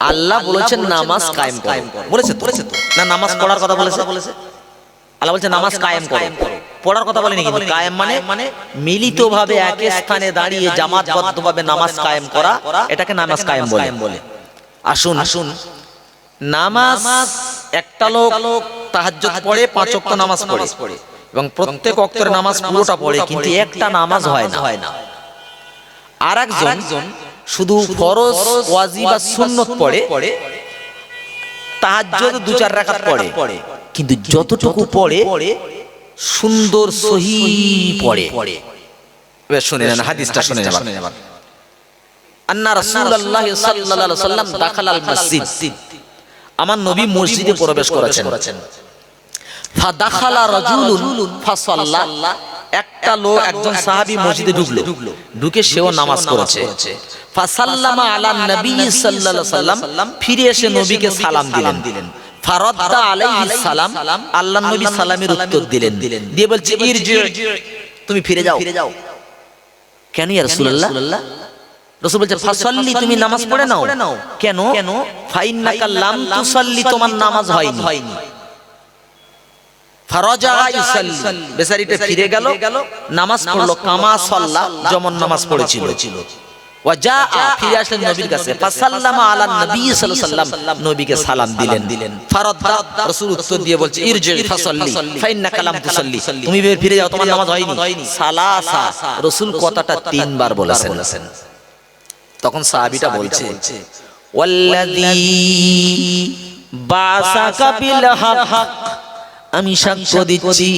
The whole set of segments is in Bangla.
আল্লাহ বলেছেন নামাজ কায়েম করো, বলেছে তো না? নামাজ পড়ার কথা বলেছে। আল্লাহ বলছে নামাজ কায়েম করো, পড়ার কথা বলেনি। কিন্তু কায়েম মানে মিলিতভাবে এক স্থানে দাঁড়িয়ে জামাতবদ্ধভাবে নামাজ কায়েম করা, এটাকে নামাজ কায়েম বলে। আসুন, নামাজ একটা লোক তাহাজ্জুদ পড়ে, 5 ওয়াক্ত নামাজ পড়ে এবং প্রত্যেক ওয়াক্তের নামাজ পুরোটা পড়ে, কিন্তু একটা নামাজ হয় না। আর একজন শুধু ফরজ, ওয়াজিব আর সুন্নত পড়ে, তাহাজ্জুদ 2-4 রাকাত পড়ে, কিন্তু যতটুকু পড়ে সুন্দর সহি পড়ে। এবার শুনে নেন হাদিসটা, শুনে নেন। আন্না রাসূলুল্লাহ সাল্লাল্লাহু আলাইহি ওয়াসাল্লাম দাখালাল মসজিদ, আমার নবী মসজিদে প্রবেশ করেছেন। ফাদাখালা রাজুলুন ফাসাল্লা, একটা লোক, একজন সাহাবী মসজিদে ঢুকলো, ঢুকে সেও নামাজ করেছে। ফাসাল্লামা আলা নবী সাল্লাল্লাহু আলাইহি ওয়াসাল্লাম, ফিরে এসে নবীকে সালাম দিলেন। ফারাদ্দা আলাইহিস সালাম, আল্লাহর নবী সালামের উত্তর দিলেন, দিয়ে বলছে ইরজি, তুমি ফিরে যাও। কেন ইয়া রাসূলুল্লাহ? রাসূল বলছে ফাসাল্লি, তুমি নামাজ পড়ে নাও। কেন? ফাইন্নাকা লাম তুসাল্লি, তোমার নামাজ হয়নি। ফারাজা ইসাল্লি, বেচারিটা ফিরে গেল, নামাজ পড়লো, কামা সাল্লা, যেমন নামাজ পড়েছিল। ওয়াজা, ফিরে আসলেন নবীর কাছে। ফাসাল্লামা আলা নবী সাল্লাল্লাহু আলাইহি ওয়াসাল্লাম, নবীকে সালাম দিলেন। ফারাদ্দা, রাসূল উত্তর দিয়ে বলছে ইরজি ফাসাল্লি ফাইন্নাকা লাম তুসাল্লি, তুমি ফিরে যাও, তোমার নামাজ হয়নি। সালাসা, রাসূল কথাটা 3 বার বলেছেন। তখন সাহাবীটা বলছে ওয়াল্লাযী বাসাকা বিল হক, আমি সাক্ষ্য দিচ্ছি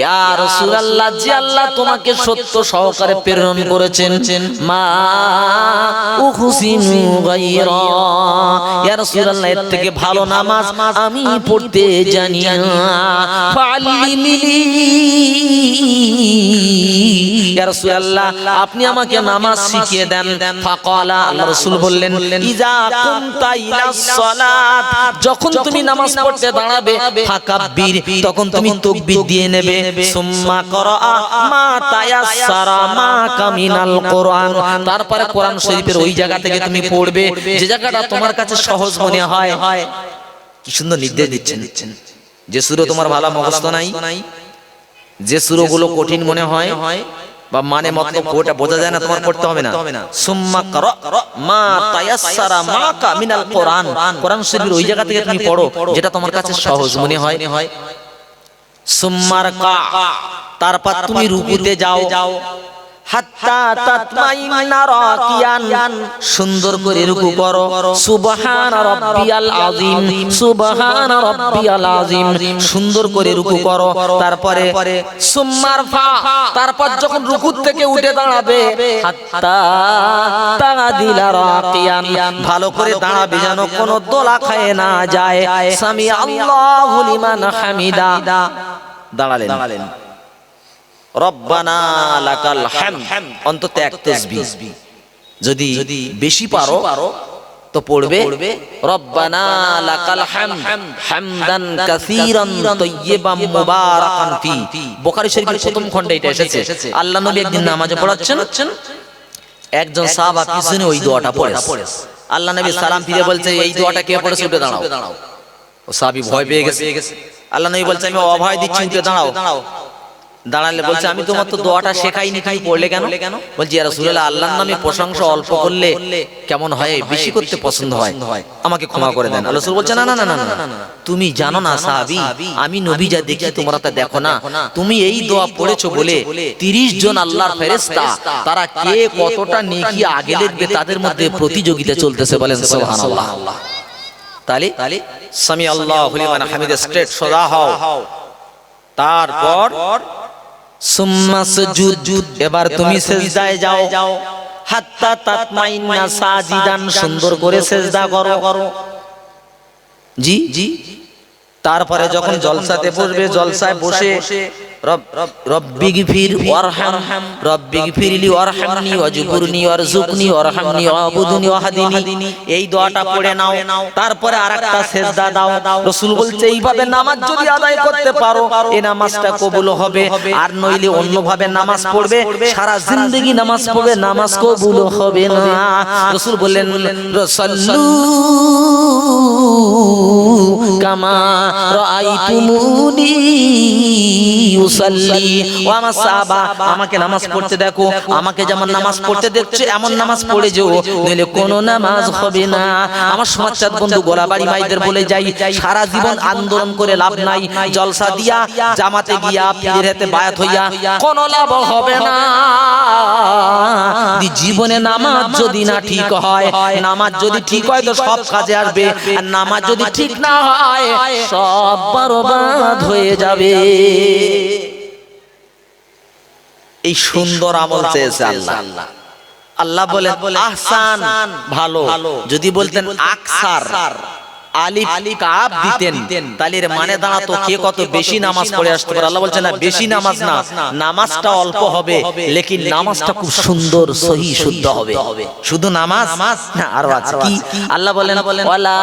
ইয়া রাসূলুল্লাহ, যে আল্লাহ তোমাকে সত্য সহকারে প্রেরণ করেছেন, মা উহসিনু গায়রা, ইয়া রাসূলুল্লাহ এর থেকে ভালো নামাজ আমি পড়তে জানি না। ফাআল্লিমনি, ইয়া রাসূলুল্লাহ আপনি আমাকে নামাজ শিখিয়ে দেন। ফাকালা, আল্লাহ রাসূল বললেন ইজা কুনতা ইলাস সালাত, যখন তুমি নামাজ পড়তে দাঁড়াবে, ফাকাব্বির, তখন তুমি তাকবীর দিয়ে নেবে। সুম্মা করা মা তায়াসসারা মাকা মিনাল কোরআন, তারপরে কোরআন শরীফের ওই জায়গা থেকে তুমি পড়বে যে জায়গাটা তোমার কাছে সহজ মনে হয়। কি সুন্দর নির্দেশ দিচ্ছেন। যে সূরা তোমার ভালো মুখস্থ নাই, যে সূরাগুলো কঠিন মনে হয় বা মানে মতলব ওটা বোঝা যায় না, তোমার পড়তে হবে না। সুম্মা করা মা তায়াসসারা মাকা মিনাল কোরআন, কোরআন শরীফের ওই জায়গা থেকে তুমি পড়ো যেটা তোমার কাছে সহজ মনে হয়। সুম্মার কা, তারপর তুমি রুকুতে যাও। হাত্তা তাতমাইন্না রাকিয়ান, সুন্দর করে রুকু করো। সুবহান রাব্বিয়াল আযীম, সুবহান রাব্বিয়াল আযীম, সুন্দর করে রুকু করো। তারপরে সুম্মার ফা, তারপর যখন রুকু থেকে উঠে দাঁড়াবে, হাত্তা তাদিলা রাকিয়ান, ভালো করে দাঁড়াবে যেন কোনো দোলা খায় না যায়। সামি আল্লাহু লিমান হামিদা, দাঁড়ালেন। রব্বানা লাকাল হামদ, অন্তত এক তাসবিহ, যদি বেশি পারো তো পড়বে রব্বানা লাকাল হামদ হামদান কাসীরান তাইয়্যিবান মুবারাকান ফি। বুখারী শরীফের প্রথম খণ্ডে এটা এসেছে। আল্লাহ নবী একদিন নামাজে পড়াচ্ছেন, একজন সাহাবা পিছনে ওই দোয়াটা পড়েছে। আল্লাহ নবী সালাম ফিরে বলছে এই দোয়াটা কে পড়েছে, উঠে দাঁড়াও। ও সাহাবী ভয় পেয়ে গেছে। আল্লাহ নবী বলছে আমি অভয় দিচ্ছি, উঠে দাঁড়াও। দাঁড়ালে বলছে আমি তোমার তো দোয়াটা শেখাইনি, তুমি পড়লে কেন? বলছি ইয়া রাসূলুল্লাহ, আল্লাহর নামে প্রশংসা অল্প করলে কেমন হয়, বেশি করতে পছন্দ হয়, আমাকে ক্ষমা করে দেন। আল্লাহ রাসূল বলছে না, তুমি জানো না সাহাবী, আমি নবী যা দেখি তোমরা তা দেখো না। তুমি এই দোয়া পড়েছো বলে 30 জন আল্লাহর ফেরেশতা, তারা কে কতটা নেকি আগে লিখবে তাদের মধ্যে প্রতিযোগিতা চলতেছে। বলেন সুবহানাল্লাহ। তাহলে সামি আল্লাহু লিমান হামিদা, স্ট্রেট সোজা হও। তারপর সুম্মা সুজুদ, এবার তুমি সিজদায় যাও। হাত্তা তাতমাইন্না সাজিদান, সুন্দর করে সিজদা করো। জি তারপরে যখন জলসাতে বসবে, জলসায় বসে রব্বিগফির ওয়ারহাম, রব্বিগফিরলি ওয়ারহামনি ওয়াজবুরনি ওয়ারযুকনি ওয়ারহামনি ওয়াবুদনি ওয়াহদিনি, এই দোয়াটা পড়ে নাও। তারপরে আরেকটা সিজদা দাও। রাসূল বলছে এইভাবে নামাজ যদি আদায় করতে পারো এই নামাজটা কবুল হবে, আর নইলে অন্যভাবে নামাজ পড়বে সারা জিন্দেগি নামাজ পড়বে, নামাজ কবুল হবে না। রাসূল বললেন সাল্লু কামা রাআইতুমুনি উসাল্লি। ও আমার সাহাবা, আমাকে নামাজ পড়তে দেখো, আমাকে যেমন নামাজ পড়তে দেখছো এমন নামাজ পড়ে যেও, নইলে কোনো নামাজ হবে না। আমার সমাজচাঁদ বন্ধু গোলাবাড়ি মাইদের বলে যাই, সারা জীবন আন্দোলন করে লাভ নাই, জলসা দিয়া জামাতে গিয়া পীরের হাতে বায়াত হইয়া কোনো লাভ হবে না। জীবনে নামাজ যদি না ঠিক হয়, নামাজ যদি ঠিক হয় তো সব কাজে আসবে, আর নামাজ যদি ঠিক না হয় সব বরবাদ হয়ে যাবে। এই সুন্দর আমল চেয়েছে আল্লাহ। আল্লাহ বলেন আহসান, ভালো। যদি বলতেন আকসার, আলিফ কাফ দিতেন তাহলে এর মানে দাঁড়াতো কে কত বেশি নামাজ পড়ে আসতে পারে। আল্লাহ বলছেন না, বেশি নামাজ না, নামাজটা অল্প হবে লেকিন নামাজটা খুব সুন্দর সহি শুদ্ধ হবে। শুধু নামাজ না, আরো আছে কি? আল্লাহ বলেন ওয়ালা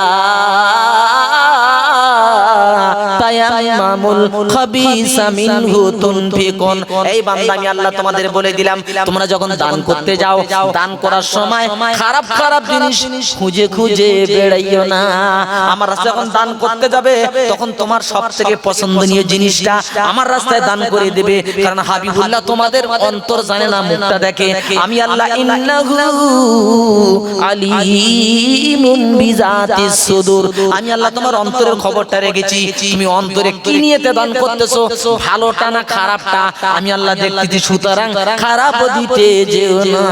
তায়াম্মামুল খাবিসা মিনহু তুনফিকুন। এই বান্দা, আমি আল্লাহ তোমাদের বলে দিলাম, তোমরা যখন দান করতে যাও, দান করার সময় খারাপ খারাপ জিনিস খুঁজে খুঁজে বেড়াইও না। আমার রাস্তায় যখন দান করতে যাবে তখন তোমার সবথেকে পছন্দনীয় জিনিসটা আমার রাস্তায় দান করে দেবে, কারণ হাবিবুল্লাহ তোমাদের অন্তর জানে না, মুখটা দেখে। আমি আল্লাহ ইন্নাহু আলিমুম বিজাতিস সুদূর, আমি আল্লাহ তোমার অন্তরের খবরটা রেখেছি। তুমি অন্তরে কি নিয়েতে দান করতেছো, ভালোটা না খারাপটা, আমি আল্লাহ দেখতেছি। সুতরাং খারাপ দিতে যেও না।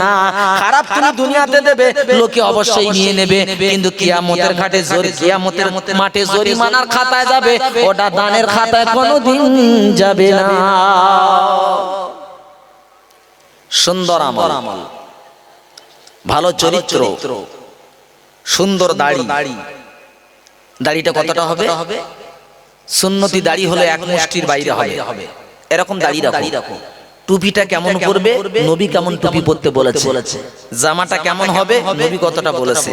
খারাপ তুমি দুনিয়াতে দেবে, লোকে অবশ্যই নিয়ে নেবে, কিন্তু কিয়ামতের ঘাটে কিয়ামতের মাঠে জরিমানার খাতায় যাবে, ওটা দানের খাতায় কোনোদিন যাবে না। সুন্দর আমল, ভালো চরিত্র, সুন্দর দাড়ি। দাড়িটা কতটা হবে? সুন্নতি দাড়ি হলো এক মুষ্টির বাইরে হবে, এরকম দাড়ি রাখো। টুপিটা কেমন করবে? নবী কেমন টুপি পরতে বলেছে। জামাটা কেমন হবে? নবী কতটা বলেছে।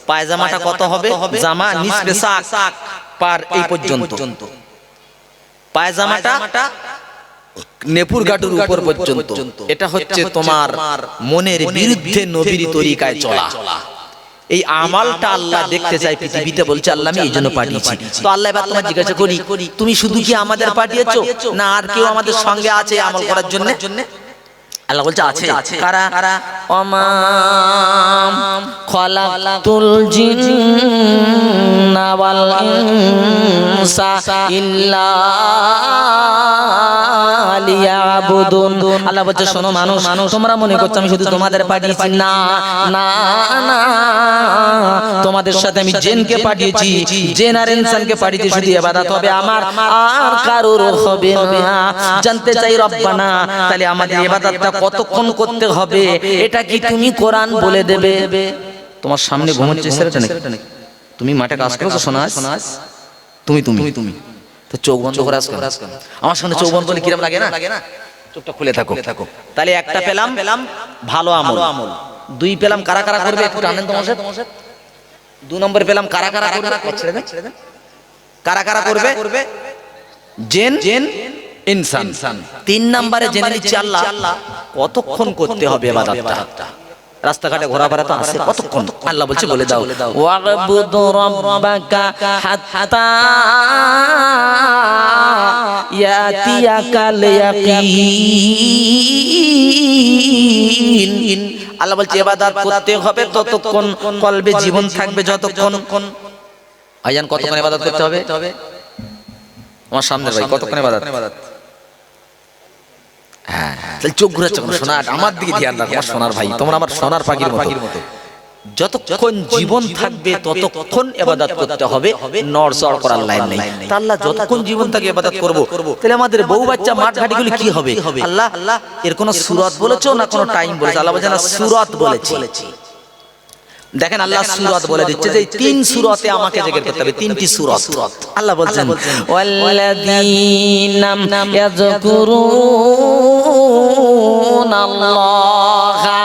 পায়জামাটা কত হবে? জামা নিচে সাক পার এই পর্যন্ত, পায়জামাটা নেপুর গাটুর উপর পর্যন্ত। এটা হচ্ছে তোমার মনের বিরুদ্ধে নবীর তরিকায় চলা। এই আমালটা আল্লাহ দেখতে চাই পৃথিবীতে, বলছে আল্লাহ আমি এই জন্য পাঠিয়েছি। তো আল্লাহ এবার তোমার জিজ্ঞাসা করি, তুমি শুধু কি আমাদের পাঠিয়েছো না আর কেউ আমাদের সঙ্গে আছে আমল করার জন্য? আল্লাহ বলছে আছে। কারা? ওয়ামাম খালাকতুল জিন্না ওয়াল ইনসা ইল্লা লিয়াবুদুন। আল্লাহ বলছে শোনো মানুষ, তোমরা মনে করছো আমি শুধু তোমাদের পাঠিয়েছি, না না না, তোমাদের সাথে আমি জিনকে পাঠিয়েছি, জিন আর ইনসানকে পাঠিয়েছি। শুধু ইবাদত হবে আমার, আর কারোর হবে না। জানতে চাই রব্বানা, তাহলে আমাদের ইবাদতটা কতক্ষণ করতে হবে এটা কি তুমি কোরআন বলে দেবে? তোমার সামনে ঘুমোচ্ছে ছেলেটা নাকি? তুমি মাঠে কাজ করছো সোনাস? তুমি তো চোখ বন্ধ করে আসো। আমার সামনে চোখ বন্ধ করলে কিরকম লাগে না? চোখটা খুলে থাকো। তাহলে একটা পেলাম ভালো আমল, দুই পেলাম কারা কারা করবে একটু টানেন তোমার সাথে। 2 নম্বর পেলাম কারা কারা করবে, কারা কারা করবে? জিন ইনসান। 3 নম্বরে জেনে নিচ্ছি আল্লাহ কতক্ষণ করতে হবে ইবাদতটা। রাস্তাঘাটে ঘোরাফেরা তো আছে, কতক্ষণ? আল্লাহ বলছে বলে দাও ওয়াবুদু রাব্বাকা হাত্তা ইয়াতিয়াকাল ইয়াকিন। আল্লাহ বলছে ইবাদত করতে হবে ততক্ষণ, কলবে জীবন থাকবে যতক্ষণ। আয়ান কতক্ষণ ইবাদত করতে হবে? আমার সামনে ভাই কতক্ষণ ইবাদত? হ্যাঁ, তাহলে চোখ ঘুরাচ্ছে সোনা, আমার দিকে ধ্যান রাখো আমার সোনার ভাই, তোমরা আমার সোনার পাখির মতো। যতক্ষণ জীবন থাকবে ততক্ষণ ইবাদত করতে হবে, নড়চড় করার লাইন নেই। আল্লাহ যতক্ষণ জীবন থাকে ইবাদত করব। তাহলে আমাদের বউ বাচ্চা মাঠ ঘাটিগুলি কি হবে? আল্লাহ এর কোন সূরত বলেছো না কোন টাইম বলেছো? আল্লাহ বলেছে না, সূরত বলেছি। দেখেন আল্লাহ সূরাত বলে দিচ্ছে যে 3 সূরাতে আমাকে জিকির করতে হবে, 3টি সূরাত। আল্লাহ বলছেন ওয়াল্লাযীনা ইয়াযকুরুনাল্লাহা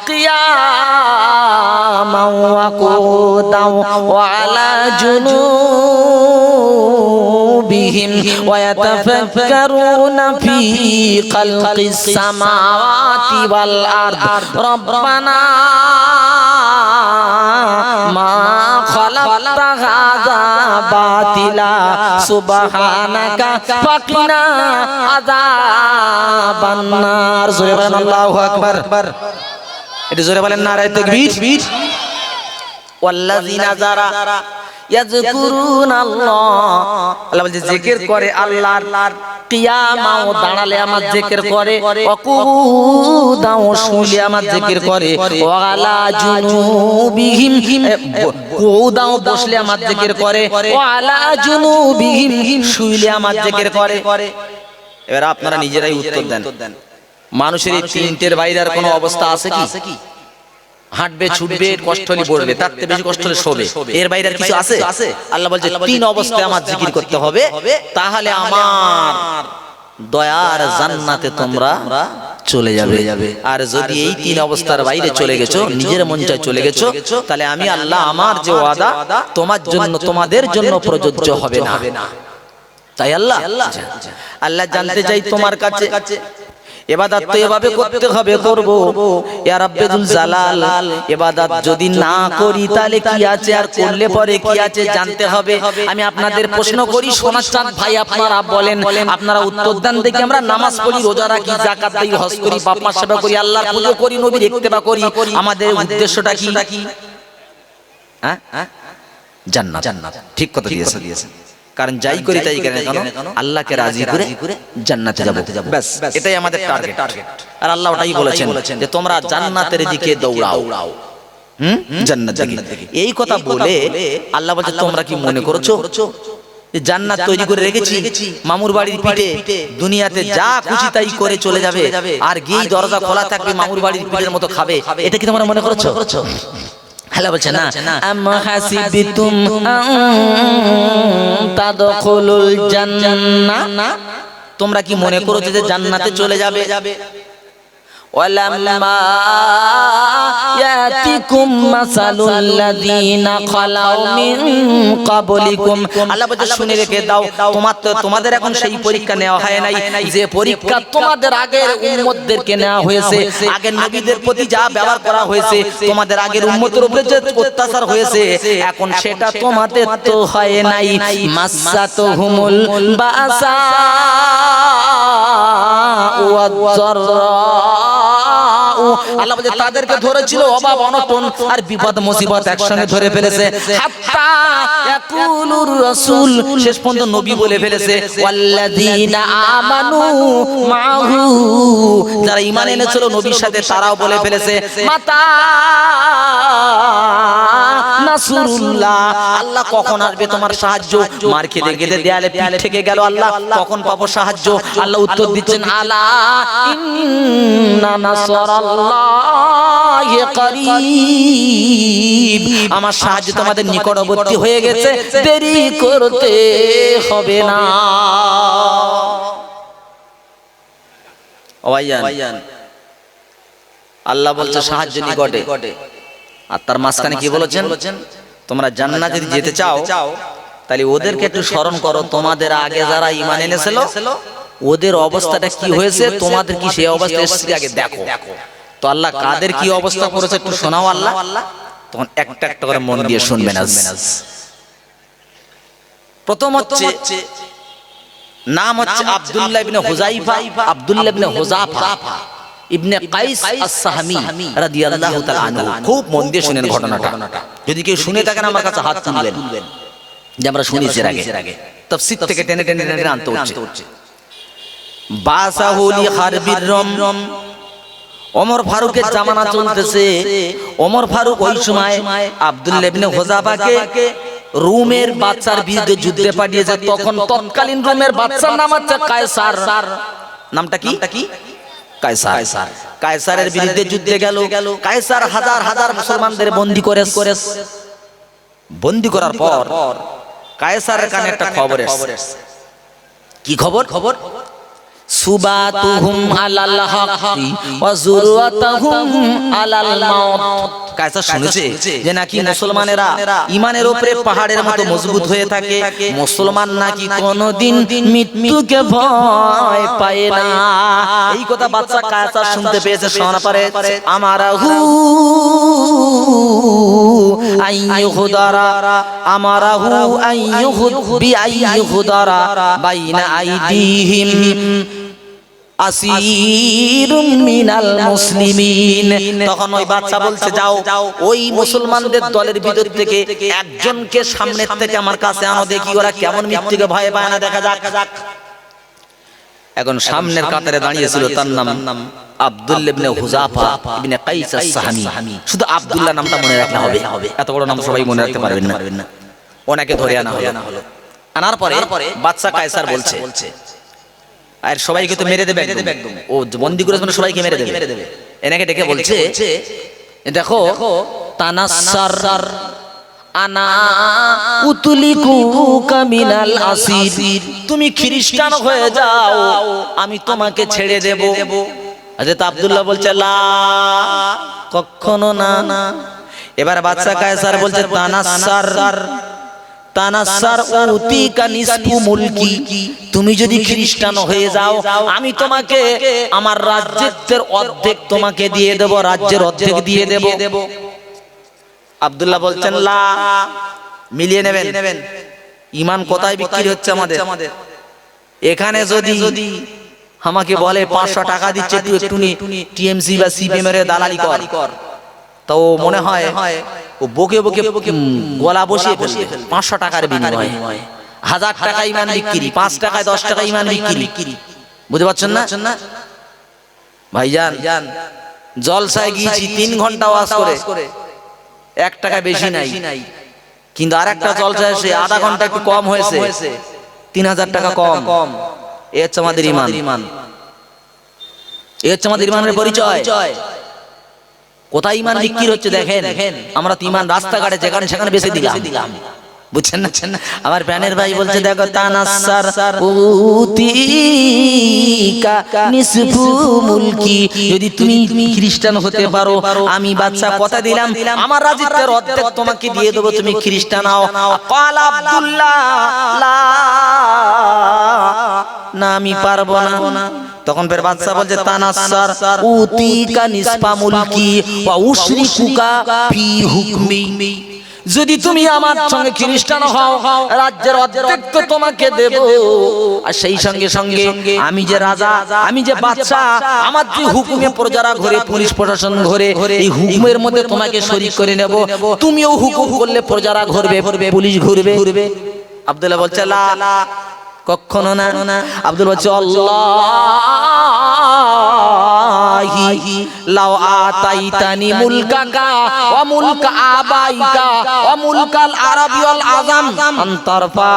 কিয়ামান ওয়া কুদাও ওয়া আলা জুনুবিহিম ওয়া ইয়াতাফাক্কারুনা ফি খালকিস সামাওয়াতি ওয়াল আরদ রব্বানা মা খালাকতা হাযা বাতিলা সুবহানাকা ফাকিনা আযাবান নার। জোরে বলেন আল্লাহু আকবার। এটা জোরে বলেন নারায়ে তাকবীর। ওয়াল্লাযিনা যারা ইয়াযকুরুনাল্লাহ, আল্লাহ বলছে জিকির করে আল্লাহর, কিয়ামাও দাঁড়ালে আমার জিকির করে, ওয়াকুদাও শুলে আমার জিকির করে, ওয়ালা জুনুবিহিম কুদাও বসলে আমার জিকির করে, ওয়ালা জুনুবিহিম শুলে আমার জিকির করে। এবার আপনারা নিজেরাই উত্তর দেন, মানুষের এই তিনটের বাইরে আর কোনো অবস্থা আছে কি? হাঁটবে, ছুটবে, কষ্ট হলে পড়বে, তার থেকে বেশি কষ্ট হলে শোবে, এর বাইরে আর কিছু আছে? আল্লাহ বলছে 3 অবস্থায় আমার জিকির করতে হবে, তাহলে আমার দয়ার জান্নাতে তোমরা চলে যাবে। আর যদি এই 3 অবস্থার বাইরে চলে গেছো, নিজের মন চায় চলে গেছো, তাহলে আমি আল্লাহ আমার যে ওয়াদা তোমার জন্য, তোমাদের জন্য প্রযোজ্য হবে না। তাই আল্লাহ জানতে চাই তোমার কাছে ইবাদত তো এভাবে করতে হবে, করব ইয়া রাব্বুল জালাল। ইবাদত যদি না করি তাহলে কি আছে, আর করলে পরে কি আছে জানতে হবে। আমি আপনাদের প্রশ্ন করি, সোনার চাঁদ ভাই আপনারা বলেন, আপনারা উত্তর দেন দেখি। আমরা নামাজ পড়ি, রোজা রাখি, যাকাত দেই, হজ করি, বাপ মা সেবা করি, আল্লাহর পূজা করি, নবীর ইত্তেবা করি, আমাদের উদ্দেশ্যটা কি? হ্যাঁ, জান্নাত। ঠিক কথা দিয়েছেন। কারণ যাই করি তাই কেন আল্লাহকে রাজি করে জান্নাতে যাব, ব্যাস এটাই আমাদের টার্গেট। আর আল্লাহ ওটাই বলেছেন যে তোমরা জান্নাতের দিকে দৌড়াও, জান্নাতের দিকে। এই কথা বলে আল্লাহ বলছে তোমরা কি মনে করছো যে জান্নাত তৈরি করে রেখেছি মামুর বাড়ির পিঠে, দুনিয়াতে যা খুশি তাই করে চলে যাবে, আর গিয়ে দরজা খোলা থাকবে, মামুর বাড়ির পিঠের মতো খাবে? এটা কি তোমরা মনে করছো? আল্লাহ বলছে না, আম হাসিবতুম আন তাদখুলুল জান্নাহ, তোমরা কি মনে করছো যে জান্নাতে চলে যাবে? ওয়ালাম্মা ইয়াতিকুম মাসালুল লাযিনা খালাউ মিন ক্বাবলিকুম, আল্লাহ বলছে শুনে রেখে দাও, তোমাদের এখন সেই পরীক্ষা নেওয়া হয় নাই যে পরীক্ষা তোমাদের আগের উম্মতদেরকে নেওয়া হয়েছে। আগের নবীদের প্রতি যা ব্যবহার করা হয়েছে, তোমাদের আগের উম্মতের উপরে যে অত্যাচার হয়েছে, এখন সেটা তোমাদের তো হয় নাই। মাসাতুহুমুল বাসা ওয়াদ-দাররা, আল্লাহ বলে তাদেরকে ধরেছিল অভাব, অনটন আর বিপদ মুসিবত একসঙ্গে ধরে ফেলেছে। হাত্তা ইয়াকুলুর রাসূল, শেষ পর্যন্ত নবী বলে ফেলেছে, ওয়াল্লাযিনা আমানু মাহু, যারা ঈমান এনেছিল নবীর সাথে তারাও বলে ফেলেছে, মাতা নাসরুল্লাহ, আল্লাহ কখন আসবে তোমার সাহায্য? মার খেতে খেতে দেয়ালে পিঠ থেকে গেল, আল্লাহ কখন পাবো সাহায্য? আল্লাহ উত্তর দিচ্ছেন, আলা ইন্না নাসরাল্লাহি করিব, আমার সাহায্য তোমাদের নিকটবর্তী হয়ে গেছে, দেরি করতে হবে না। ও ভাইজান, আল্লাহ বলছে সাহায্য নিকটে, আর তার মাঝখানে কি বলেছেন? তোমরা জান্নাতে যদি যেতে চাও তাহলে ওদেরকে একটু স্মরণ করো, তোমাদের আগে যারা ঈমান এনেছিল ওদের অবস্থাটা কি হয়েছে, তোমাদের কি সেই অবস্থা এসেছে আগে দেখো। তো আল্লাহ কাদের কি অবস্থা করেছে একটু শোনাও আল্লাহ, তখন একটা একটা করে মন দিয়ে শুনবেন। প্রথম হচ্ছে নাম হচ্ছে আব্দুল্লাহ ইবনে হুযাইফা, আব্দুল্লাহ ইবনে হুযাফা ইবনে কাইস আস-সাহমি রাদিয়াল্লাহু তাআলা আনহু। খুব মন দিয়ে শুনেন ঘটনাটা, যদি কেউ শুনে থাকেন আমার কাছে হাত তুলবেন, যে আমরা শুনেছি এর আগে, তাফসীর থেকে টেনে টেনে টেনে আনতে হচ্ছে। বাসাহুলি হারবির রম, ওমর ফারুকের জামানা চলতেছে। ওমর ফারুক ওই সময় আব্দুল্লাহ ইবনে হুযাফাকে রোমের বাদশার বিরুদ্ধে যুদ্ধে পাঠিয়েছে। তখন তৎকালীন রোমের বাদশার নাম হচ্ছে কায়সার। নামটা কি? কায়সার। কায়সারের বিরুদ্ধে যুদ্ধে গেল। কায়সার হাজার হাজার মুসলমানদের বন্দী করে বন্দী করার পর কায়সারের কানে একটা খবর এসেছে। কি খবর? সুবাতুহুম আলাল হাক্কি ওয়া যুরওয়াতুহুম আলাল মাউত। কায়সার শুনেছে যে নাকি মুসলমানেরা ঈমানের উপরে পাহাড়ের মতো মজবুত হয়ে থাকে, মুসলমান নাকি কোনোদিন মৃত্যুকে ভয় পায় না। এই কথা বাদশা কায়সার শুনতে পেয়েছে। শোনা পারে আমারাহু আইয়ুহদারা আমারাহু আইয়ুহুদ বিআইয়ুহদারা বাইনা আইদিহিম আসীরুম মিনাল মুসলিমিন। তখন ওই বাদশা বলছে, যাও ওই মুসলমানদের দলের ভিতর থেকে একজনকে সামনের থেকে আমার কাছে আনো, দেখি ওরা কেমন মৃত্যুকে ভয় পায় না, দেখা যাক। এখন সামনের কাতারে দাঁড়িয়েছিল, তার নাম আব্দুল্লাহ ইবনে হুযাফা ইবনে কাইস আস-সাহামী। শুধু আব্দুল্লাহ নামটা মনে রাখলে হবে, এত বড় নাম সবাই মনে রাখতে পারবেন না। ওনাকে ধরে আনা হলো। আনার পরে বাদশা কায়সার বলছে, আর সবাইকে তো মেরে দেবে একদম, ও বন্দী করে সবাইকে মেরে দেবে। এনাকে ডেকে বলছে, দেখো তানাসার আনা উতলিকুকা মিনাল আসির, তুমি খ্রিস্টান হয়ে যাও, আমি তোমাকে ছেড়ে দেব। হযরত আব্দুল্লাহ বলছে, লা, কখনো না। এবার বাদশা কায়সার বলছে, তানাসার উতিকা নিসফু মুলকি, তুমি যদি খ্রিস্টান হয়ে যাও আমি তোমাকে আমার রাজ্যের অর্ধেক তোমাকে দিয়ে দেব, রাজ্যের অর্ধেক দিয়ে দেব। আব্দুল্লাহ বলছেন, লা, মিলিয়ে নেবেন। ঈমান কোথায় বিক্রি হচ্ছে আমাদের? এখানে যদি আমাকে বলে 500 টাকা দিচ্ছে, একটু টিএমসি বা সিপিএম এর দালালি কর, তো মনে হয় ও বকে গলা বসিয়ে ফেলবে। 500 টাকার বিনিময়ে 1000 টাকা ঈমান বিক্রি, 5 টাকায় 10 টাকা ঈমান বিক্রি। বুঝতে পারছেন না ভাইজান? জলসায় গিয়েছি 3 ঘন্টা ওয়াজ করে, 1 টাকা বেশি নাই, কিন্তু আরেকটা জলসায় এসে আধা ঘন্টা একটু কম হয়েছে, 3000 টাকা কম। এ হচ্ছে আমাদের ঈমান, এ হচ্ছে আমাদের ঈমানের পরিচয়। কোথায় ঈমান বিক্রি হচ্ছে দেখেন। আমরা তো ঈমান রাস্তাঘাটে যেখানে সেখানে বেচে দিলাম, বুঝছেন না? আমার প্রাণের ভাই বলছে, দেখো তানাসার উতিকা নিসফু মুলকি, যদি তুমি খ্রিস্টান হতে পারো আমি বাদশা কথা দিলাম আমার রাজ্যের অর্ধেক তোমাকে দিয়ে দেব, তুমি খ্রিস্টান হও। ক্বালা আব্দুল্লাহ, লা, না আমি পারবো না। তখন ফের বাদশা বলছে, তানাসার উতিকা নিসফা মুলকি ওয়া উশরিকুকা ফি হুকমি, যদি তুমি আমার সঙ্গে খ্রিস্টান হও রাজ্যের অর্ধেক তো তোমাকে দেব, আর সেই সঙ্গে আমি যে রাজা, আমি যে বাদশা, আমার যে হুকুমে প্রজারা ঘরে, পুলিশ প্রশাসন ঘরে, এই হুকুমের মধ্যে তোমাকে শরীক করে নেব। তুমিও হুকুম করলে প্রজারা ঘুরবে, পুলিশ ঘুরবে। আব্দুল্লাহ বলছে, লা, কখনো না। আব্দুল বলছে, আল্লাহি লাউ আতাইতানি মুলকাকা ওয়া মুলকা আবাইকা ওয়া মুলকাল আরাবি ওয়াল আযাম আনতারফা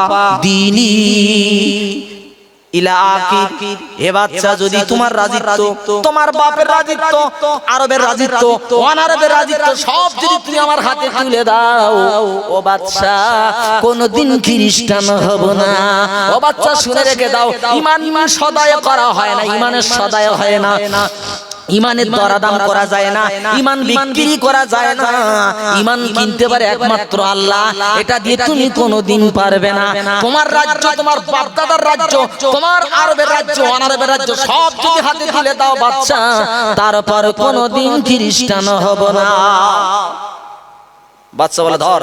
দীনি ইলা আকির। হে বাদশা, যদি তোমার রাজত্ব, তোমার বাপের রাজত্ব, আরবের রাজত্ব, অনারবের রাজত্ব সব যদি তুমি আমার হাতে তুলে দাও, ও বাদশা কোনদিন খ্রিস্টান হব না। ও বাদশা শুনে রেখে দাও, ঈমান সদায় করা হয় না, ঈমানের সদায় হয় না, ঈমানের দরদাম করা যায় না, ঈমান বিক্রি করা যায় না। ঈমান কিনতে পারে একমাত্র আল্লাহ, এটা দিয়ে তুমি কোনোদিন পারবে না। তোমার রাজ্য, তোমার বাপদাদার রাজ্য, তোমার আরবের রাজ্য, অনারবের রাজ্য সব যদি হাতে তুলে দাও বাদশা, তারপর কোনোদিন খ্রিস্টান হব না। বাদশা বলে, ধর,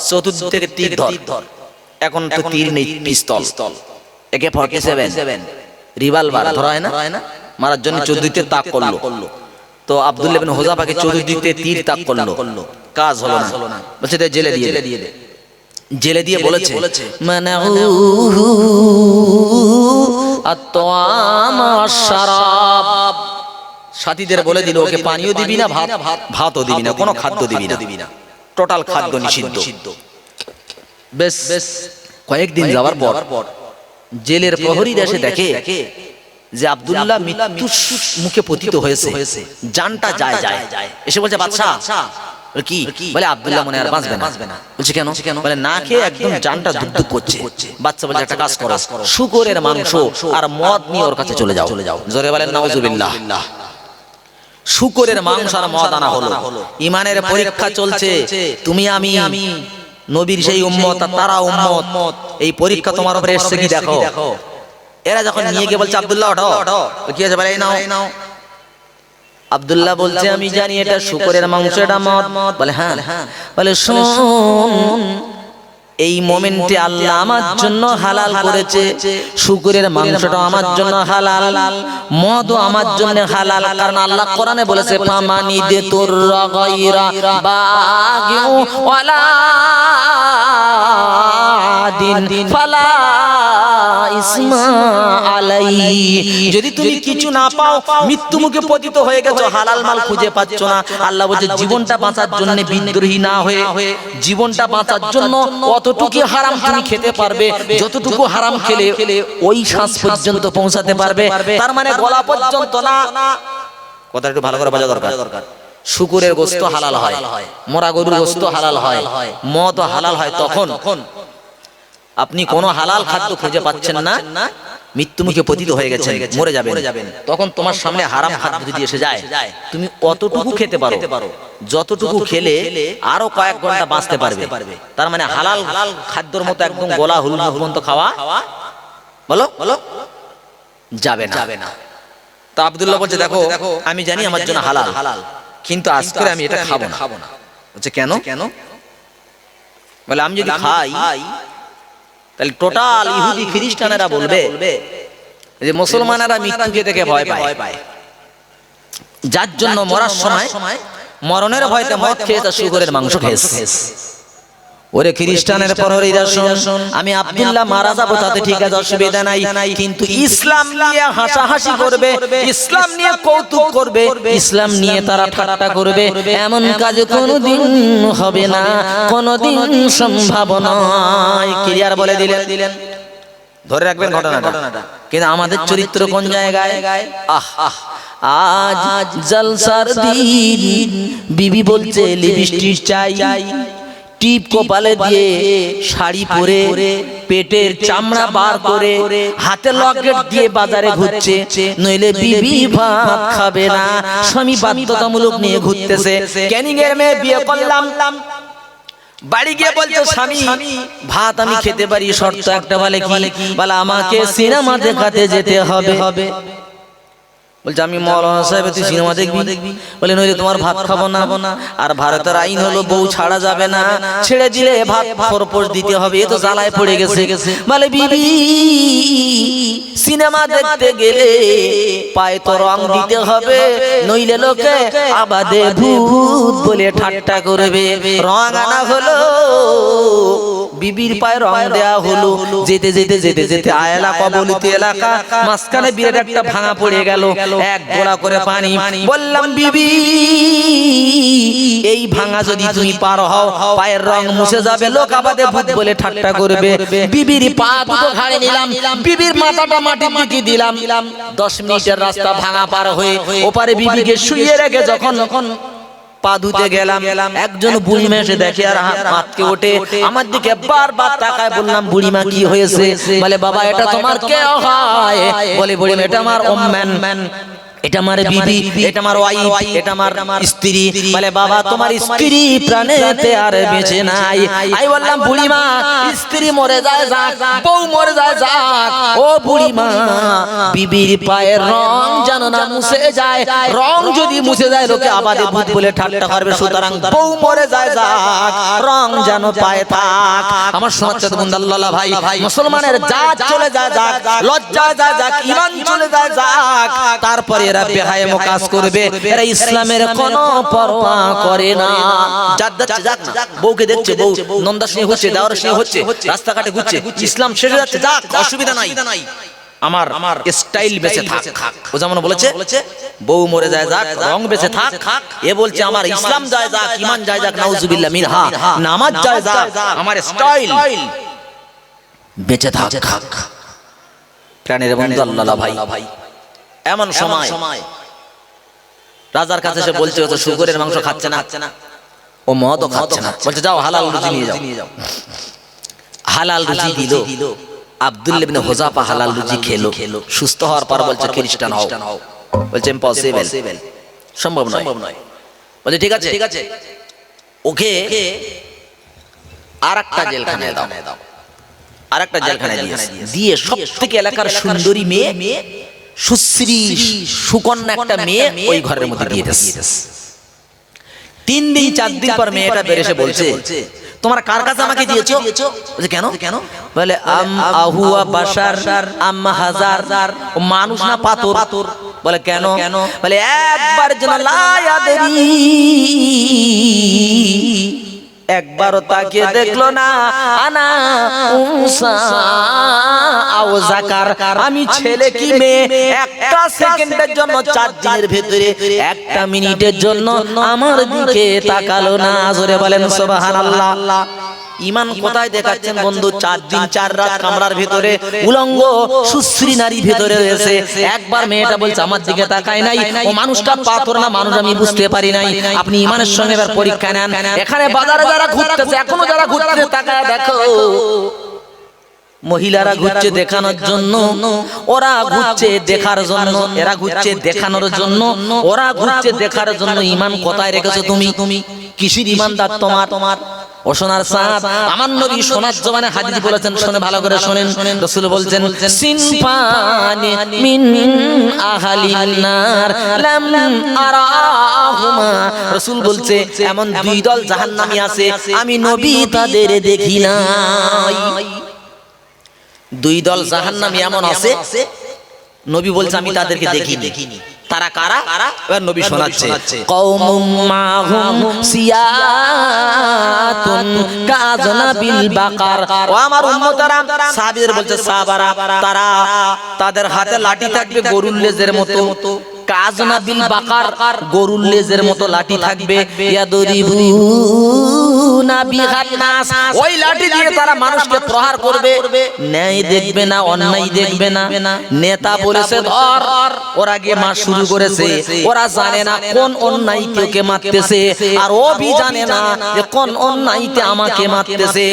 চতুর্দিক থেকে তীর ধর। এখন তো তীর নেই, পিস্তল, AK-47 রিভলভার ধরা হয় না, মারার জন্য চতুর্দিকে তাক করলো। তো আব্দুল্লাহ ইবনে হুযাফাকে চতুর্দিকে তীর তাক করলো, কাজ হলো না। বলছে জেলে দিয়ে বলেছে, মানাউহু আত-তাআম ওয়াশ-শারাব, সাথীদের বলে দিল ওকে পানিও দিবি না, ভাতও দিবি না, কোনো খাদ্য দিবি না, টোটাল খাদ্য নিষিদ্ধ। বেশ কয়েকদিন যাওয়ার পর জেলের প্রহরীরা এসে দেখে যে আব্দুল্লাহ মৃত্যু মুখে পতিত হয়েছে, জানটা যায় এসে বলছে বাদশা কি বলে আব্দুল্লাহ মনে আর বাঁচবে না। বলছে কেন? বলে না খেয়ে একদম জানটা দুক করছে। বাচ্চা বলছে একটা কাজ করো, শুকরের মাংস আর মদ নিয়ে ওর কাছে চলে যাও। জোরে বলেন নাউজুবিল্লাহ। শুকরের মাংস আর মদ আনা হলো। ইমানের পরীক্ষা চলছে, তুমি আমি নবীর সেই উম্মত আর তারা উম্মত, এই পরীক্ষা তোমার উপরে এসেছে কি দেখো। এরা যখন নিয়ে গিয়ে বলছে আব্দুল্লাহ ওঠো, কি আছে বলে এই নাও। আব্দুল্লাহ বলছে আমি জানি এটা শুকরের মাংস, এটা মদ। বলে হ্যাঁ। বলে শোন, এই মোমেন্টে আল্লাহ আমার জন্য হালাল করেছে, শুকরের মাংসটা আমার জন্য হালাল, মদও আমার জন্য হালাল। কারণ আল্লাহ কোরআনে বলেছে ফামানি দে তোর গায়রা বাগিউ ওয়ালা দিন ফালা ইসমা আলাই। যদি তুমি কিছু না পাও, মৃত্যু মুখে পতিত হয়ে গেছো, হালাল মাল খুঁজে পাচ্ছ না, আল্লাহ বলছে জীবনটা বাঁচার জন্য বিদ্রোহী না হয়ে, জীবনটা বাঁচার জন্য অতটুকু হারাম তুমি খেতে পারবে, যতটুকু হারাম খেলে ওই শ্বাস পর্যন্ত পৌঁছাতে পারবে। তার মানে গলা পর্যন্ত না। কথা একটু ভালো করে বোঝা দরকার। শুকরের গোশত হালাল হয়, মরা গরুর গোশত হালাল হয়, মদ হালাল হয়। তখন আপনি কোনো হালাল খাদ্য খুঁজে পাচ্ছেন না, মৃত্যু মুখে পতিত হয়ে গেছে, মরে যাবেন, তখন তোমার সামনে হারাম খাদ্য যদি এসে যায়, তুমি অতটুকু খেতে পারো যতটুকু খেলে আরো কয়েক ঘন্টা বাঁচতে পারবে। তার মানে হালাল খাদ্যর মতো একদম গলা হুলুন পর্যন্ত খাওয়া বলো যাবে না। তা আব্দুল্লাহ বলছে দেখো আমি জানি আমার জন্য হালাল, কিন্তু আজকে আমি এটা খাবো না। বলছে কেন? বলে আমি যদি খাই তাহলে টোটাল ইহুদি খ্রিস্টানেরা বলবে যে মুসলমানেরা মৃত্যুকে থেকে ভয় পায়, যার জন্য মরার সময় মরণের ভয়তে মদ খেয়ে তা শুকরের মাংস খেয়েছে। ওরে খ্রিস্টানের প্রহরীরা শোন, আমি আব্দুল্লাহ মারা যাবো তাতে ঠিক আছে, অসুবিধা নাই, কিন্তু ইসলাম নিয়ে হাসাহাসি করবে, ইসলাম নিয়ে কৌতুক করবে, ইসলাম নিয়ে তারা ঠাট্টা করবে, এমন কাজ কোনোদিন হবে না, কোনোদিন সম্ভব নয়। ক্লিয়ার বলে দিলেন। ধরে রাখবেন ঘটনাটা। কিন্তু আমাদের চরিত্র কোন জায়গায়? আজ জলসার দিন, বিবি বলছে লিপস্টিক চাই, টিপ কপালে দিয়ে, শাড়ি পরে, পেটের চামড়া বার করে, হাতে লকেট দিয়ে বাজারে ঘুরছে, নইলে বিবি ভাত খাবে না। স্বামী বাধ্যতামূলক নিয়ে ঘুরতেছে। ক্যানিং এর মেয়ে বিয়ে করলাম, বাড়ি গিয়ে বলছে স্বামী ভাত আমি খেতে পারি, শর্ত একটা। বলে কি? বলে আমাকে সিনেমা দেখাতে যেতে হবে। বলছে আমি মৌলানা সাহেব, তুই সিনেমা দেখবি? বলে নইলে তোমার ভাত খাবো না। আর ভারতের আইন হলো বউ ছাড়া যাবে না, ছেড়ে দিলে ভাত ফরপোষ দিতে হবে। এ তো জ্বালায় পড়ে গেছে। বলে বিবি সিনেমা দেখতে গেলে পায়ে তো রং দিতে হবে, নইলে লোকে আবাদে ভূত বলে ঠাট্টা করবে। রং আনা হলো, বিবির পায়ে রং দেয়া হলো। যেতে যেতে আয়লা কবলিত এলাকা, মাঝখানে বিরাট একটা ভাঙা পড়ে গেল, এক গোলা করে পানি। বললাম বিবি এই ভাঙা যদি তুমি পার হও, পায়ের রং মুছে যাবে, লোক আবাদে ভূত বলে ঠাট্টা করবে। বিবির পা দুটো ঘাড়ে নিলাম, বিবির মাথাটা মাটির দিকে দিলাম। 10 মিনিটের রাস্তা ভাঙা পার হয়ে ওপারে বিবিকে শুইয়ে রেখে যখন পা ধুতে গেলাম, একজন বুড়িমা এসে দেখে আর হাতকে ওঠে, আমার দিকে বারবার তাকায়। বললাম বুড়িমা কি হয়েছে? বলে বাবা এটা তোমার কে হয়? বলে বুড়িমা এটা আমার ওম্মান, এটা আমার বিবি, এটা আমার ওয়াইফ, এটা আমার স্ত্রী। বলে বাবা তোমার স্ত্রী প্রাণেতে আর বেঁচে নাই। আমি বললাম বুড়িমা স্ত্রী মরে যায় যাক, বউ মরে যায় যাক, ও বুড়িমা বিবির পায়ের রং যেন না মুছে যায়, রং যদি মুছে যায় লোকে আবাদে ভূত বলে ঠাট্টা করবে, সুতরাং বউ মরে যায় যাক, রং যেন পায়ে থাক। আমার সমাজের বন্ধু আল্লাহ ভাই, মুসলমানের জাত চলে যায় যাক, লজ্জা যায় যাক, ঈমান চলে যায় যাক, তারপরে এরা বেহায়ামো কাজ করবে, এরা ইসলামের কোনো পরোয়া করে না। যাক বউকে দেখছে, বউ নন্দা স্নেহ হচ্ছে, দেওয়ার স্নেহ হচ্ছে, রাস্তাঘাটে ঘুরছে, ইসলাম শেষ হয়ে যাচ্ছে, যাক অসুবিধা নাই, আমার স্টাইল বেঁচে থাক। ও যেমন বলেছে বউ মরে যায় যাক, রং বেঁচে থাক, এ বলছে আমার ইসলাম যায় যাক, ঈমান যায় যাক, নাউজুবিল্লাহ মিনহা, নামাজ যায় যাক, আমার স্টাইল বেঁচে থাক। প্রাণের বন্ধু আল্লাহ ভাই, এমন সময় রাজার কাছে সে বলছে, ও তো শুকরের মাংস খাচ্ছে না, ও মদও খাচ্ছে না, বলছে যাও হালাল রুজি নিয়ে যাও। হালাল রুজি দিল। আব্দুল্লাহ ইবনে হুযাফা হালাল রুজি খেলো, সুস্থ হওয়ার পর বলছে খ্রিস্টান হও। বলছে ইম্পসিবল, সম্ভব নয়। বলছে ঠিক আছে, ওকে আরেকটা জেলখানায় দাও, আরেকটা জেলখানায় দিয়ে সবথেকে এলাকার সুন্দরী মেয়ে, সুশ্রী সুকন্যা একটা মেয়ে ওই ঘরের মধ্যে দিয়ে দিয়েছে। 3 দিন 4 দিন পর মেয়েটা বের এসে বলছে, তোমরা কার কাছে আমাকে দিয়েছো? বলছে কেন? বলে আহুয়া বাশার আম্মা হাজার, ও মানুষ না পাথর। বলে কেন? বলে একবার যেন লা ইয়াদরি, একবারও তাকিয়ে দেখলো না, আনা উনসা আও যাকার, আমি ছেলে কি মেয়ে, একটা সেকেন্ডের জন্য 4 দিনের ভেতরে 1 মিনিটের জন্য আমার দিকে তাকালো না। জোরে বলেন সুবহানাল্লাহ। ইমান কোথায় দেখাচ্ছেন বন্ধু? 4 দিন 4 রাত কামরার ভিতরে উলঙ্গ সুশ্রী নারী ভিতরে রয়েছে। একবার মেয়েটা বলছে আমার দিকে তাকায় নাই, ও মানুষটা পাথর না মানুষ আমি বুঝতে পারি নাই। আপনি ইমানের সঙ্গে এবার পরীক্ষা নেন। এখানে বাজারে যারা ঘুরতেছে, এখনো যারা ঘুরতেছে, তাকায় দেখো, মহিলারা ঘুরছে দেখানোর জন্য, ওরা ঘুরছে দেখার জন্য, এরা ঘুরছে দেখানোর জন্য, ওরা ঘুরছে দেখার জন্য। ইমান কোথায় রেখেছো তুমি? কিসের ইমানদার তোমার? ও সোনার সাপ, আমার নবী সোনার জবানে হাদিস বলেছেন, শুনে ভালো করে শুনেন। রাসূল বলছেন সিনফানি মিন আহলিন নার লাম আরাহুমা, রাসূল বলছে এমন 2 দল জাহান্নামী আছে আমি নবী তাদের দেখি নাই। 2 দল জাহান্নামী এমন আছে, নবী বলছে আমি তাদেরকে দেখিনি। তারা কারা? এবার নবী শোনাচ্ছে, কওমুম মাহুম সিয়াতুন কাযনাবিল বাকার। ও আমার উম্মতরা, সাহাবীদের বলছে সাহাবারা, তারা তাদের হাতে লাঠি থাকবে গরুর লেজের মতো, কাযনাবিল বাকার, গরুর লেজের মতো লাঠি থাকবে, ইয়াদরিবুনা বিহান নাস, ওই লাঠি দিয়ে তারা মানুষকে প্রহার করবে। ন্যায় দেখবে না, অন্যায় দেখবে না। নেতা বলেছে ধর, ওরা গিয়ে মার শুরু করেছে। ওরা জানে না কোন অন্যায়কে ওকে মারতেছে, আর ও ভি জানে না যে কোন অন্যায়তে আমাকে মারতেছে।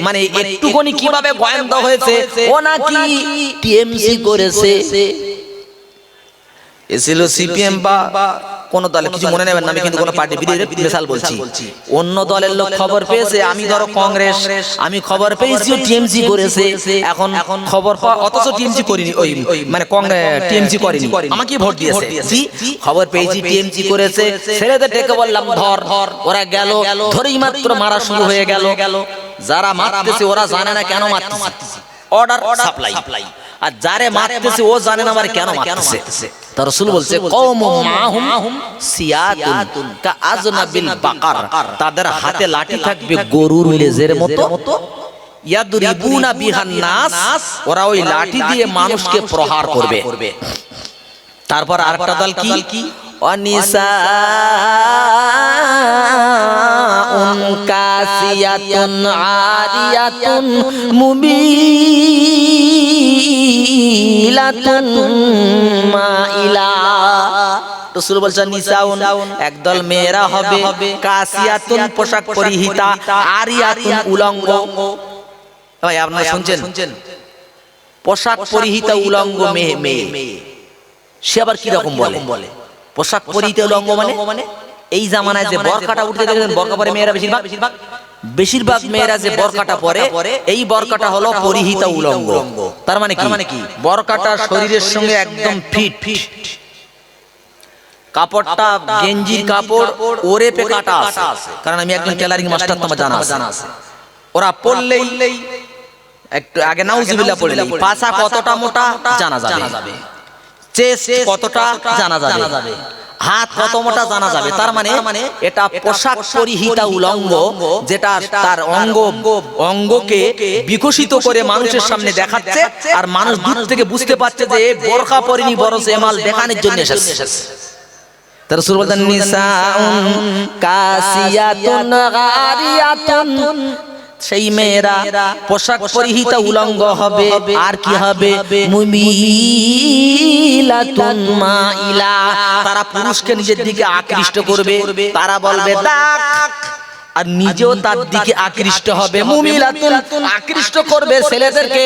মানে একটুখানি কিভাবে গোয়েন্দা হয়েছে, ও নাকি টিএমসি করেছে। এসেছিল সিপিএম বা কোন দলে, কিছু মনে নেবেন না, আমি কিন্তু কোন পার্টি বিরোধী মিসাল বলছি। অন্য দলের লোক খবর পেয়েছে, আমি ধরো কংগ্রেস, আমি খবর পেয়েছি টিএমসি করেছে। এখন খবর পাওয়া, অথচ টিএমসি করিনি, ওই মানে টিএমসি করেনি, আমাকে ভোট দিয়েছে। খবর পেয়েছি টিএমসি করেছে, ছেলেদের ডেকে বললাম ধর, ওরা গেল, ধরেই মাত্র মারা শুরু হয়ে গেল। যারা মারতেছে ওরা জানে না কেন মারতেছে, অর্ডার সাপ্লাই। আর যারে মারতেছে ও জানে না আবার কেন মারতেছে। তা রাসূল বলছে কওমুম মাহুম সিয়াতুন কাযনাবিল বাকার, তাদের হাতে লাঠি থাকবে গরুর লেজের মতো, ইয়াদরিবুনা বিহান নাস, ওরা ওই লাঠি দিয়ে মানুষকে প্রহার করবে। তারপর আরেকটা দল কি, অনিসাউন কাসিয়াতুন আরিয়াতুন মুমিলাতুন মাইলা। রাসূল বলেছেন নিসাউন, একদল মেয়েরা হবে, কাসিয়াতুন পোশাক পরিহিতা, আরিয়াতুন উলঙ্গ। ভাই আপনারা শুনছেন, পোশাক পরিহিতা উলঙ্গ মেয়ে, সে আবার কি রকম বলে? পোশাক পরিহিত উলঙ্গ মানে এই জামানায় যে বরকাটা উঠতে দেখেন, বরকা পরে মেয়েরা বেশিরভাগ মেয়েরা যে বরকাটা পরে, এই বরকাটা হলো পরিহিত উলঙ্গ। তার মানে কি? বরকাটা শরীরের সঙ্গে একদম ফিট, কাপড়টা গেঞ্জির কাপড় ওরে পে কাটা আছে। কারণ আমি একজন টেলারিং মাস্টার, তোমার জানা আছে। ওরা পড়লেই একটু আগে নাউজুবিল্লাহ পড়লেই পাছা কতটা মোটা জানা যাবে, চেস্ট কতটা জানা যাবে, হাত কত মোটা জানা যাবে। তার মানে এটা পোশাক পরিহিতা উলঙ্গ, যেটা তার অঙ্গকে বিকশিত করে মানুষের সামনে দেখাচ্ছে, আর মানুষ দূর থেকে বুঝতে পারছে যে বোরকা পরিনি বরং এমাল দেখানোর জন্য এসেছে। তার রাসূল বলেন নিসাউন কাসিয়াতুন গারিয়াতুন সেই মেয়েরা পোশাক পরিহিত উলঙ্গ হবে, আর কি হবে? মুমিলাতুন মাইলা, তারা পুরুষকে নিজের দিকে আকৃষ্ট করবে, তারা বলবে তাক, আর নিজেও তার দিকে আকৃষ্ট হবে। মুমিলাতুন, আকৃষ্ট করবে ছেলেদেরকে,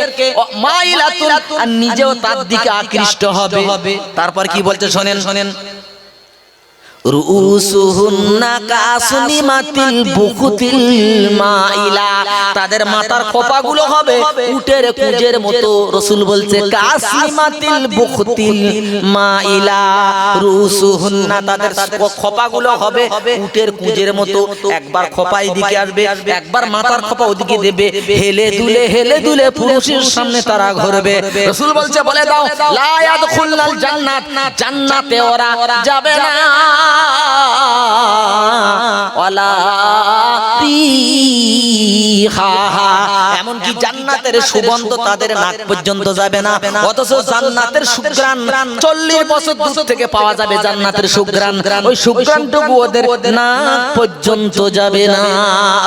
মাইলাতুন, আর নিজেও তার দিকে আকৃষ্ট হবে। তারপর কি বলতে শোনেন, শোনেন, রুউসুহুন্না কাসনিমাতিল বুকুতিল মাইলা, তাদের মাথার খোপাগুলো হবে উটের কুঁজের মতো। রাসূল বলছে কাসনিমাতিল বুকুতিল মাইলা, রুউসুহুন্না, তাদের খোপাগুলো হবে উটের কুঁজের মতো। একবার খোপা এদিকে আসবে, একবার মাথার খোপা ওদিকে দেবে, হেলে দুলে পুরুষের সামনে তারা ঘুরবে। রাসূল বলছে বলে দাও লা ইয়াদখুলনাল জান্নাত, জান্নাতে ওরা যাবে না। এমনকি জান্নাতের সুগন্ধ তাদের নাক পর্যন্ত যাবে না, অথচ জান্নাতের সুঘ্রাণ 40 বছর দূর থেকে পাওয়া যাবে। জান্নাতের সুঘ্রাণ, ওই সুঘ্রাণটুকু ওদের নাক পর্যন্ত যাবে না।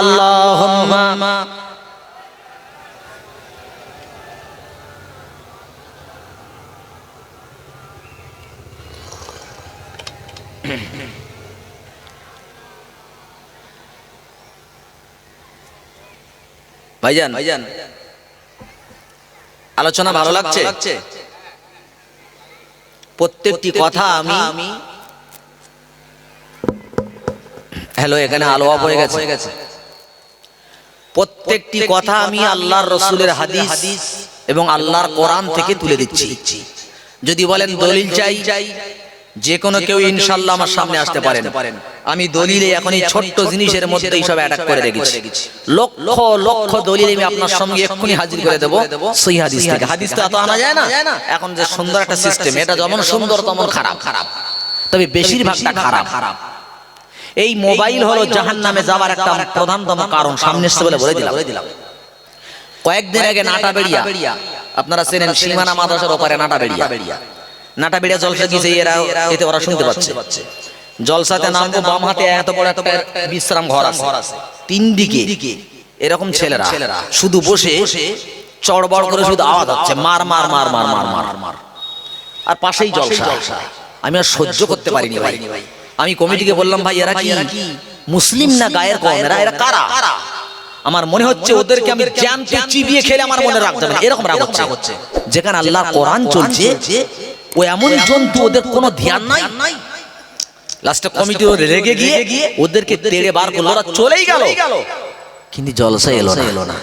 আল্লাহুম্মা ভাইজান, আলোচনা ভালো লাগছে? প্রত্যেকটি কথা আমি হ্যালো, এখানে আলো অফ হয়ে গেছে। প্রত্যেকটি কথা আমি আল্লাহর রাসূলের হাদিস এবং আল্লাহর কোরআন থেকে তুলে দিচ্ছি। যদি বলেন দলিল চাই, যে কোনো কেউ ইনশাআল্লাহ আমার সামনে আসতে পারেন। আমি দলিলে এখন এই ছোট্ট জিনিসের মধ্যেই সব অ্যাটাক করে রেখেছি। লক্ষ লক্ষ দলিল আমি আপনার সঙ্গে এক্ষুনি হাজির করে দেব সহিহ হাদিস থেকে। হাদিস তো এত আনা যায় না এখন, যে সুন্দর একটা সিস্টেম, এটা যেমন সুন্দর তেমন খারাপ, তবে বেশিরভাগটা খারাপ। এই মোবাইল হলো জাহান্নামে যাওয়ার একটা প্রধানতম কারণ। সামনে এসে বলে দিলাম। কয়েকদিন আগে নাটাবেড়িয়া, আপনারা চেনেন সীমানা মাদ্রাসার ওপারে নাটাবেড়িয়া জলসা গিয়েছে, এতে ওরা শুনতে পাচ্ছে। জলসাতে নামবো, বাম হাতে এত বড় একটা বিশ্রাম ঘর আছে, 3 দিকে এরকম ছেলেরা শুধু বসে চড়বড় করে শুধু আওয়াজ হচ্ছে, মার মার মার মার মার মার মার, আর পাশেই জলসা। আমি আর সহ্য করতে পারিনি ভাই। আমি কমিটিকে বললাম, ভাই এরা কি মুসলিম না গায়ের কম? এরা কারা? আমার মনে হচ্ছে ওদেরকে আমি জ্যান্ত চিবিয়ে খেলে আমার মনে রাখতে হবে, এরকম রাগ হচ্ছে। যেখানে আল্লাহর কোরআন চলছে, ও এমন জন্তু, ওদের কোনো ধ্যান নাই। লাস্টে কমিটি রেগে গিয়ে ওদেরকে তেড়ে বার করলো, ওরা চলেই গেল, কিন্তু জলসা এলো না।